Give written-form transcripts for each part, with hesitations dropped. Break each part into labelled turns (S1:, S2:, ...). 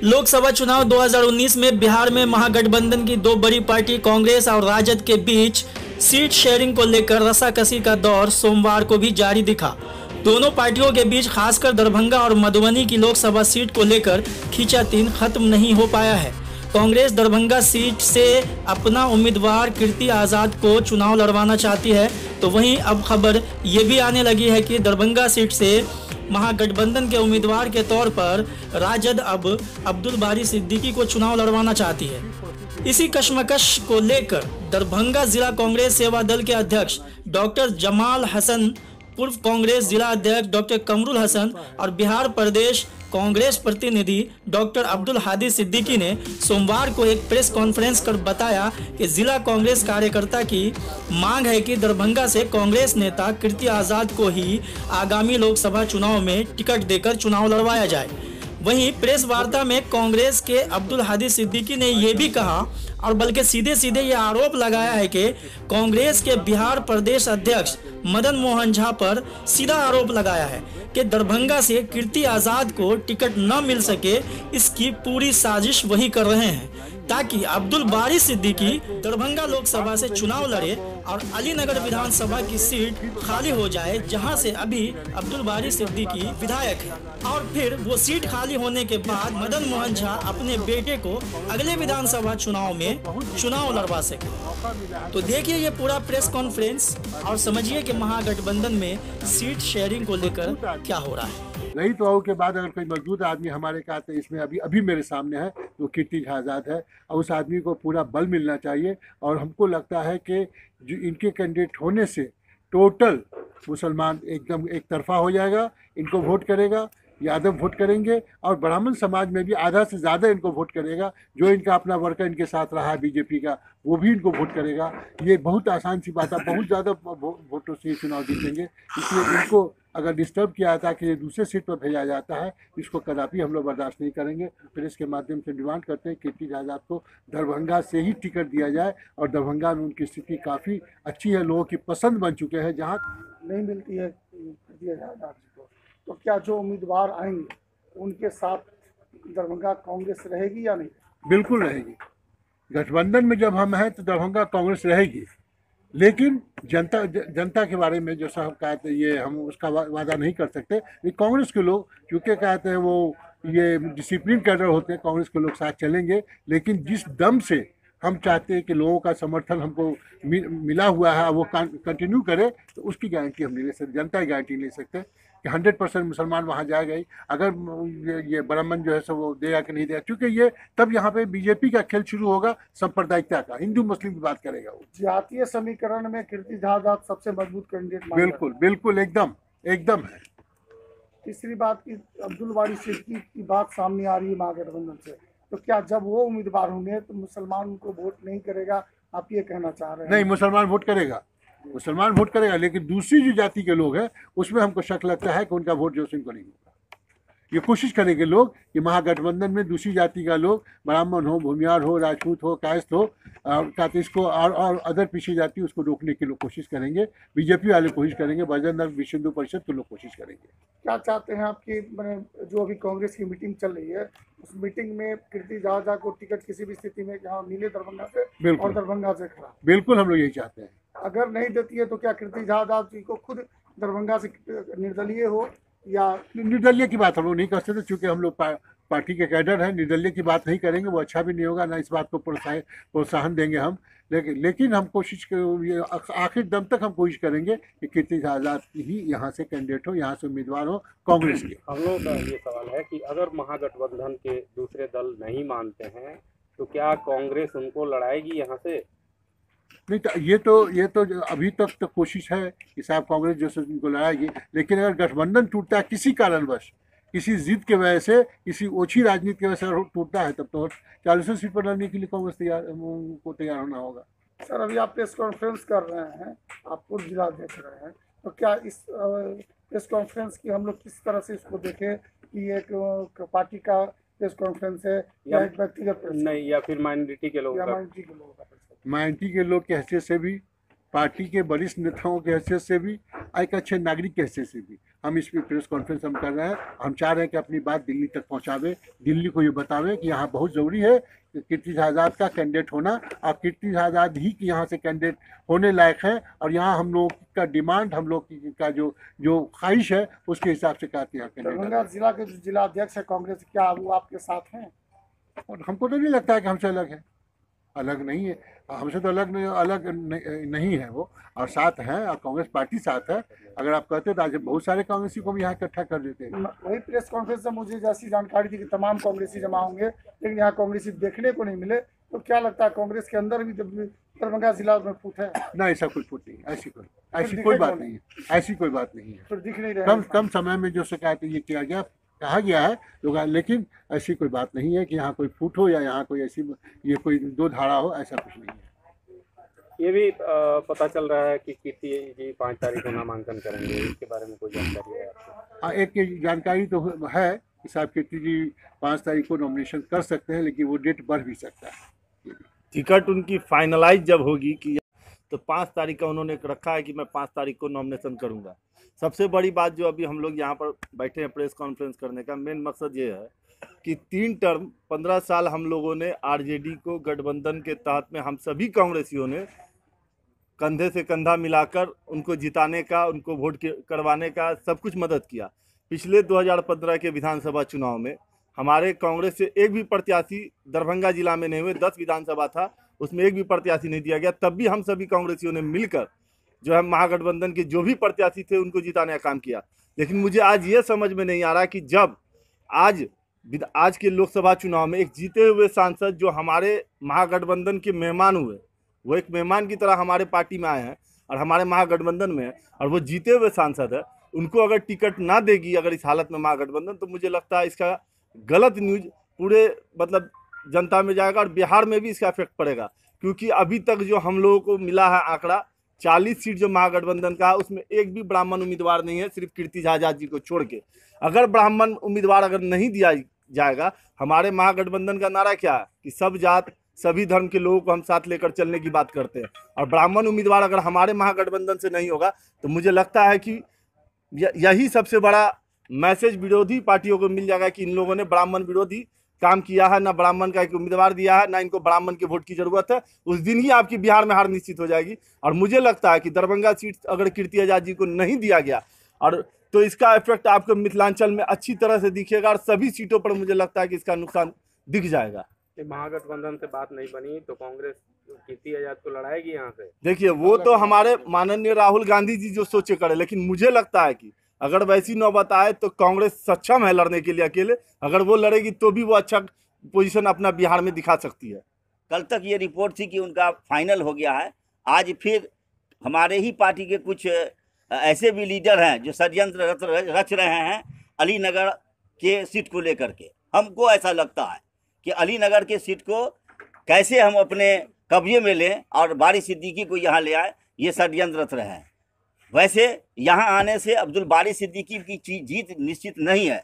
S1: लोकसभा चुनाव 2019 में बिहार में महागठबंधन की दो बड़ी पार्टी कांग्रेस और राजद के बीच सीट शेयरिंग को लेकर रसाकसी का दौर सोमवार को भी जारी दिखा। दोनों पार्टियों के बीच खासकर दरभंगा और मधुबनी की लोकसभा सीट को लेकर खींचातान खत्म नहीं हो पाया है। कांग्रेस दरभंगा सीट से अपना उम्मीदवार कीर्ति आजाद को चुनाव लड़वाना चाहती है, तो वहीं अब खबर ये भी आने लगी है कि दरभंगा सीट से महागठबंधन के उम्मीदवार के तौर पर राजद अब अब्दुल बारी सिद्दीकी को चुनाव लड़वाना चाहती है। इसी कशमकश को लेकर दरभंगा जिला कांग्रेस सेवा दल के अध्यक्ष डॉक्टर जमाल हसन, पूर्व कांग्रेस जिला अध्यक्ष डॉक्टर कमरुल हसन और बिहार प्रदेश कांग्रेस प्रतिनिधि डॉक्टर अब्दुल हादी सिद्दीकी ने सोमवार को एक प्रेस कॉन्फ्रेंस कर बताया कि जिला कांग्रेस कार्यकर्ता की मांग है कि दरभंगा से कांग्रेस नेता कीर्ति आजाद को ही आगामी लोकसभा चुनाव में टिकट देकर चुनाव लड़वाया जाए। वहीं प्रेस वार्ता में कांग्रेस के अब्दुल हादी सिद्दीकी ने यह भी कहा और बल्कि सीधे सीधे ये आरोप लगाया है कि कांग्रेस के बिहार प्रदेश अध्यक्ष मदन मोहन झा पर सीधा आरोप लगाया है कि दरभंगा से कीर्ति आजाद को टिकट न मिल सके, इसकी पूरी साजिश वही कर रहे हैं ताकि अब्दुल बारी सिद्दीकी दरभंगा लोकसभा से चुनाव लड़े और अलीनगर विधानसभा की सीट खाली हो जाए, जहां से अभी अब्दुल बारी सिद्दीकी विधायक है, और फिर वो सीट खाली होने के बाद मदन मोहन झा अपने बेटे को अगले विधानसभा चुनाव में चुनाव लड़वा सके। तो देखिए ये पूरा प्रेस कॉन्फ्रेंस और समझिए कि महागठबंधन में सीट शेयरिंग को लेकर क्या हो रहा है।
S2: नहीं तो के बाद अगर कोई मजबूत आदमी हमारे का तो इसमें अभी मेरे सामने है तो कीर्ति आजाद है, और उस आदमी को पूरा बल मिलना चाहिए। और हमको लगता है कि जो इनके कैंडिडेट होने से टोटल मुसलमान एकदम एक तरफा हो जाएगा, इनको वोट करेगा, यादव वोट करेंगे और ब्राह्मण समाज में भी आधा से ज़्यादा इनको वोट करेगा। जो इनका अपना वर्कर इनके साथ रहा है बीजेपी का, वो भी इनको वोट करेगा। ये बहुत आसान सी बात है, बहुत ज़्यादा वोटों से चुनाव जीतेंगे। इसलिए इनको अगर डिस्टर्ब किया जाता है कि ये दूसरे सीट पर भेजा जाता है, इसको कदापि हम लोग बर्दाश्त नहीं करेंगे। फिर इसके माध्यम से डिमांड करते हैं कीर्ति आजाद को दरभंगा से ही टिकट दिया जाए, और दरभंगा में उनकी स्थिति काफ़ी अच्छी है, लोगों की पसंद बन चुके हैं। जहाँ
S3: नहीं मिलती है कीर्ति आजाद को, तो क्या जो उम्मीदवार आएंगे उनके साथ दरभंगा कांग्रेस रहेगी या नहीं?
S2: बिल्कुल रहेगी। गठबंधन में जब हम हैं तो दरभंगा कांग्रेस रहेगी, लेकिन जनता के बारे में जो साहब कहते हैं ये हम उसका वादा नहीं कर सकते। ये कांग्रेस के लोग चूँकि कहते हैं वो ये डिसिप्लिन कैडर होते हैं, कांग्रेस के लोग साथ चलेंगे। लेकिन जिस दम से हम चाहते हैं कि लोगों का समर्थन हमको मिला हुआ है वो कंटिन्यू करे, तो उसकी गारंटी हम नहीं ले सकते, जनता की गारंटी नहीं ले सकते कि 100% मुसलमान वहाँ जाएगा ही। अगर ये ब्राह्मण जो है सो वो देगा कि नहीं देगा, क्योंकि ये तब यहाँ पे बीजेपी का खेल शुरू होगा, सांप्रदायिकता का, हिंदू मुस्लिम की बात करेगा वो।
S3: जातीय समीकरण में कीर्ति आजाद सबसे मजबूत कैंडिडेट
S2: बिल्कुल एकदम है।
S3: तीसरी बात की अब्दुल बारी सिद्दीकी की बात सामने आ रही है महागठबंधन से, तो क्या जब वो उम्मीदवार होंगे तो मुसलमान उनको वोट नहीं करेगा, आप ये कहना चाह रहे हैं?
S2: नहीं, मुसलमान वोट करेगा, लेकिन दूसरी जो जाति के लोग हैं उसमें हमको शक लगता है कि उनका वोट जो इनको नहीं होगा। ये कोशिश करेंगे लोग कि महागठबंधन में दूसरी जाति का लोग, ब्राह्मण हो, भूमियार हो, राजपूत हो, कायस्थ हो, इसको और अदर पिछड़ी जाति उसको रोकने की लोग कोशिश करेंगे। बीजेपी वाले कोशिश करेंगे, बजरंग विश्व हिंदू परिषद के लोग कोशिश करेंगे।
S3: क्या चाहते हैं आपकी जो अभी कांग्रेस की मीटिंग चल रही है, उस मीटिंग में कीर्ति आजाद को टिकट किसी भी स्थिति में यहाँ मिले दरभंगा से और दरभंगा से खड़ा?
S2: बिल्कुल हम लोग यही चाहते हैं।
S3: अगर नहीं देती है तो क्या कीर्ति आजाद जी को खुद दरभंगा से निर्दलीय हो? या
S2: निर्दलीय की बात हम लोग नहीं कर सकते, चूँकि हम लोग पार्टी के कैडर हैं। निर्दलीय की बात नहीं करेंगे, वो अच्छा भी नहीं होगा, ना इस बात को प्रोत्साहन देंगे हम। लेकिन हम कोशिश आखिर दम तक हम कोशिश करेंगे कि कीर्ति आजाद ही यहाँ से कैंडिडेट हो, यहाँ से उम्मीदवार हो कांग्रेस के।
S4: हम लोगों का ये सवाल है कि अगर महागठबंधन के दूसरे दल नहीं मानते हैं तो क्या कांग्रेस उनको लड़ाएगी यहाँ से?
S2: नहीं तो ये तो अभी तक तो कोशिश है कि साहब कांग्रेस जो उनको लड़ाएगी। लेकिन अगर गठबंधन टूटता है किसी कारणवश, किसी जिद के वजह से, किसी ओछी राजनीति की वजह से अगर टूटता है, तब तो 40 सीट पर लड़ने के लिए कांग्रेस को तैयार होना होगा।
S3: सर, अभी आप प्रेस कॉन्फ्रेंस कर रहे हैं, आप पूर्व जिला अध्यक्ष रहे हैं, तो क्या इस प्रेस कॉन्फ्रेंस की हम लोग किस तरह से इसको देखें कि एक पार्टी का प्रेस कॉन्फ्रेंस है या एक व्यक्तिगत
S4: नहीं, या फिर माइनॉरिटी के लोग
S2: माइनॉरिटी के लोग की हैसियत से भी, पार्टी के वरिष्ठ नेताओं की हैसियत से भी, एक अच्छे नागरिक की हैसियत से भी हम इस पर प्रेस कॉन्फ्रेंस हम कर रहे हैं। हम चाह रहे हैं कि अपनी बात दिल्ली तक पहुंचावे, दिल्ली को ये बतावे कि यहाँ बहुत ज़रूरी है कि कीर्ति आज़ाद का कैंडिडेट होना, और कीर्ति आज़ाद ही की यहाँ से कैंडिडेट होने लायक है। और यहाँ हम लोग का डिमांड, हम लोग का जो ख्वाहिश है उसके हिसाब से कहते हैं
S3: दरभंगा जिला के जो जिला अध्यक्ष है कांग्रेस, क्या वो आपके साथ हैं?
S2: और हमको तो नहीं लगता है कि हमसे अलग है, अलग नहीं है, हमसे तो अलग नहीं है वो, और साथ हैं, और कांग्रेस पार्टी साथ है। अगर आप कहते तो आज बहुत सारे कांग्रेसी को भी यहाँ इकट्ठा कर देते हैं।
S3: वही प्रेस कॉन्फ्रेंस में मुझे जैसी जानकारी थी कि तमाम कांग्रेसी जमा होंगे, लेकिन यहाँ कांग्रेसी देखने को नहीं मिले। तो क्या लगता है कांग्रेस के अंदर भी दरभंगा जिला में फूट है?
S2: ना, ऐसा कोई फूट नहीं, ऐसी कोई बात नहीं है, ऐसी कोई बात नहीं है।
S3: फिर दिख नहीं रहा
S2: कम समय में जो शिकायत ये कहा गया है लोग, लेकिन ऐसी कोई बात नहीं है कि यहाँ कोई फूट हो या यहाँ कोई ऐसी ये कोई दो धारा हो, ऐसा कुछ नहीं है।
S4: ये भी पता चल रहा है कि कीर्ति जी 5 तारीख को नामांकन करेंगे, इसके बारे में कोई जानकारी है आपको?
S2: हाँ, एक जानकारी तो है कि साहब कीर्ति जी 5 तारीख को नॉमिनेशन कर सकते हैं, लेकिन वो डेट बढ़ भी सकता है।
S5: टिकट उनकी फाइनलाइज जब होगी कि तो 5 तारीख का उन्होंने रखा है कि मैं 5 तारीख को नॉमिनेशन करूंगा। सबसे बड़ी बात जो अभी हम लोग यहाँ पर बैठे हैं प्रेस कॉन्फ्रेंस करने का मेन मकसद ये है कि 3 टर्म 15 साल हम लोगों ने आरजेडी को गठबंधन के तहत में हम सभी कांग्रेसियों ने कंधे से कंधा मिलाकर उनको जिताने का, उनको वोट करवाने का सब कुछ मदद किया। पिछले 2015 के विधानसभा चुनाव में हमारे कांग्रेस से एक भी प्रत्याशी दरभंगा जिला में नहीं हुए, 10 विधानसभा था उसमें एक भी प्रत्याशी नहीं दिया गया। तब भी हम सभी कांग्रेसियों ने मिलकर जो है महागठबंधन के जो भी प्रत्याशी थे उनको जिताने का काम किया। लेकिन मुझे आज ये समझ में नहीं आ रहा कि जब आज के लोकसभा चुनाव में एक जीते हुए सांसद जो हमारे महागठबंधन के मेहमान हुए, वो एक मेहमान की तरह हमारे पार्टी में आए हैं और हमारे महागठबंधन में है, और वो जीते हुए सांसद है, उनको अगर टिकट ना देगी अगर इस हालत में महागठबंधन, तो मुझे लगता है इसका गलत न्यूज़ पूरे मतलब जनता में जाएगा और बिहार में भी इसका इफेक्ट पड़ेगा। क्योंकि अभी तक जो हम लोगों को मिला है आंकड़ा 40 सीट जो महागठबंधन का, उसमें एक भी ब्राह्मण उम्मीदवार नहीं है, सिर्फ कीर्ति आज़ाद जी को छोड़ के। अगर ब्राह्मण उम्मीदवार अगर नहीं दिया जाएगा, हमारे महागठबंधन का नारा क्या है कि सब जात सभी धर्म के लोगों को हम साथ लेकर चलने की बात करते हैं, और ब्राह्मण उम्मीदवार अगर हमारे महागठबंधन से नहीं होगा तो मुझे लगता है कि यही सबसे बड़ा मैसेज विरोधी पार्टियों को मिल जाएगा कि इन लोगों ने ब्राह्मण विरोधी काम किया है, ना ब्राह्मण का एक उम्मीदवार दिया है, ना इनको ब्राह्मण के वोट की जरूरत है। उस दिन ही आपकी बिहार में हार निश्चित हो जाएगी। और मुझे लगता है कि दरभंगा सीट अगर कीर्ति आज़ाद जी को नहीं दिया गया और तो इसका इफेक्ट आपको मिथिलांचल में अच्छी तरह से दिखेगा, और सभी सीटों पर मुझे लगता है कि इसका नुकसान दिख जाएगा।
S4: महागठबंधन से बात नहीं बनी तो कांग्रेस कीर्ति आज़ाद को लड़ाएगी यहाँ से।
S5: देखिए, वो तो हमारे माननीय राहुल गांधी जी जो सोचे करे, लेकिन मुझे लगता है कि अगर वैसी नौबत आए तो कांग्रेस सक्षम है लड़ने के लिए अकेले। अगर वो लड़ेगी तो भी वो अच्छा पोजीशन अपना बिहार में दिखा सकती है।
S6: कल तक ये रिपोर्ट थी कि उनका फाइनल हो गया है। आज फिर हमारे ही पार्टी के कुछ ऐसे भी लीडर हैं जो षड्यंत्र रच रहे हैं अलीनगर के सीट को लेकर के। हमको ऐसा लगता है कि अलीनगर के सीट को कैसे हम अपने कब्जे में लें और बारी सिद्दीकी को यहाँ ले आए, ये षड्यंत्र रच रहे हैं। वैसे यहाँ आने से अब्दुल बारी सिद्दीकी की जीत निश्चित नहीं है,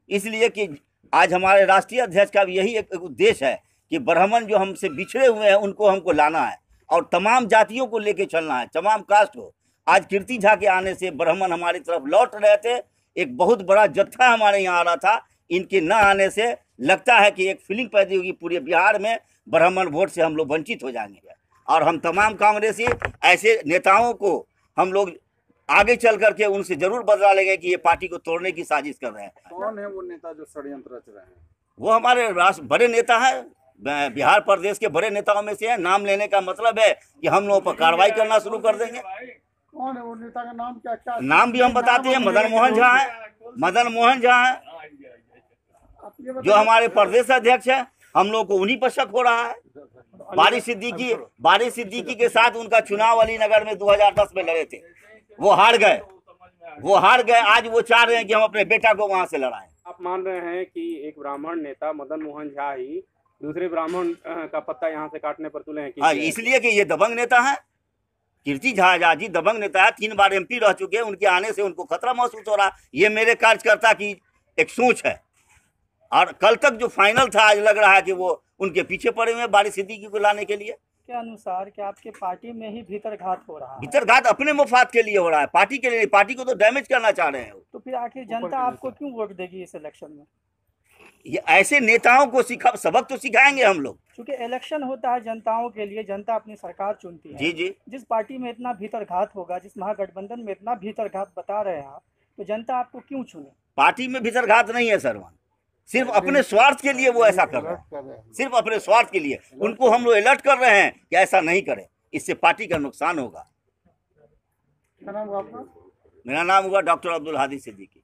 S6: इसलिए कि आज हमारे राष्ट्रीय अध्यक्ष का भी यही एक उद्देश्य है कि ब्राह्मण जो हमसे बिछड़े हुए हैं उनको हमको लाना है और तमाम जातियों को लेके चलना है, तमाम कास्ट को। आज कीर्ति झा के आने से ब्राह्मण हमारी तरफ लौट रहे थे, एक बहुत बड़ा जत्था हमारे यहाँ आ रहा था। इनके न आने से लगता है कि एक फीलिंग पैदा होगी पूरे बिहार में, ब्राह्मण वोट से हम लोग वंचित हो जाएंगे। और हम तमाम कांग्रेसी ऐसे नेताओं को हम लोग आगे चल करके उनसे जरूर बदला लेंगे कि ये पार्टी को तोड़ने की साजिश कर रहे हैं।
S7: कौन है वो नेता जो षड्यंत्र रच रहे हैं?
S6: वो हमारे राष्ट्र बड़े नेता हैं, बिहार प्रदेश के बड़े नेताओं में से है। नाम लेने का मतलब है कि हम लोगों पर कार्रवाई करना शुरू कर देंगे।
S3: कौन है वो नेता का नाम? क्या
S6: नाम भी हम बताते हैं। मदन मोहन झा है, मदन मोहन झा है जो हमारे प्रदेश अध्यक्ष है। हम लोग को उन्हीं पर शक हो रहा है। बारी सिद्दीकी के साथ उनका चुनाव अलीनगर में 2010 में लड़े थे, वो हार गए। आज वो चाह रहे हैं कि हम अपने बेटा को वहां से लड़ाएं।
S4: आप मान रहे हैं कि एक ब्राह्मण नेता मदन मोहन झा ही दूसरे ब्राह्मण का पत्ता यहाँ से काटने पर तुले हैं?
S6: हाँ, इसलिए कि ये दबंग नेता है। कीर्ति झा आज़ाद जी दबंग नेता है, 3 बार MP रह चुके हैं। उनके आने से उनको खतरा महसूस हो रहा है। ये मेरे कार्यकर्ता की एक सोच है। और कल तक जो फाइनल था, आज लग रहा है कि वो उनके पीछे पड़े हुए हैं बारी सिद्दीकी को लाने के लिए।
S1: के अनुसार कि आपके पार्टी में ही भीतरघात हो रहा है?
S6: भीतरघात अपने मुफाद के लिए हो रहा है, पार्टी के लिए। पार्टी को तो डैमेज करना चाह रहे हैं।
S1: तो फिर आखिर जनता आपको क्यों वोट देगी इस इलेक्शन में?
S6: ये ऐसे नेताओं को सबक तो सिखाएंगे हम लोग।
S1: क्योंकि इलेक्शन होता है जनताओं के लिए, जनता अपनी सरकार चुनती है।
S6: जी जी।
S1: जिस पार्टी में इतना भीतरघात होगा, जिस महागठबंधन में इतना भीतरघात बता रहे हैं आप, तो जनता आपको क्यों चुने?
S6: पार्टी में भीतरघात नहीं है सरवान, सिर्फ अपने स्वार्थ के लिए वो ऐसा कर रहे हैं, सिर्फ अपने स्वार्थ के लिए। उनको हम लोग अलर्ट कर रहे हैं कि ऐसा नहीं करें, इससे पार्टी का नुकसान होगा।
S3: क्या नाम हुआ आपका?
S6: मेरा नाम हुआ डॉक्टर अब्दुल हादी सिद्दीकी।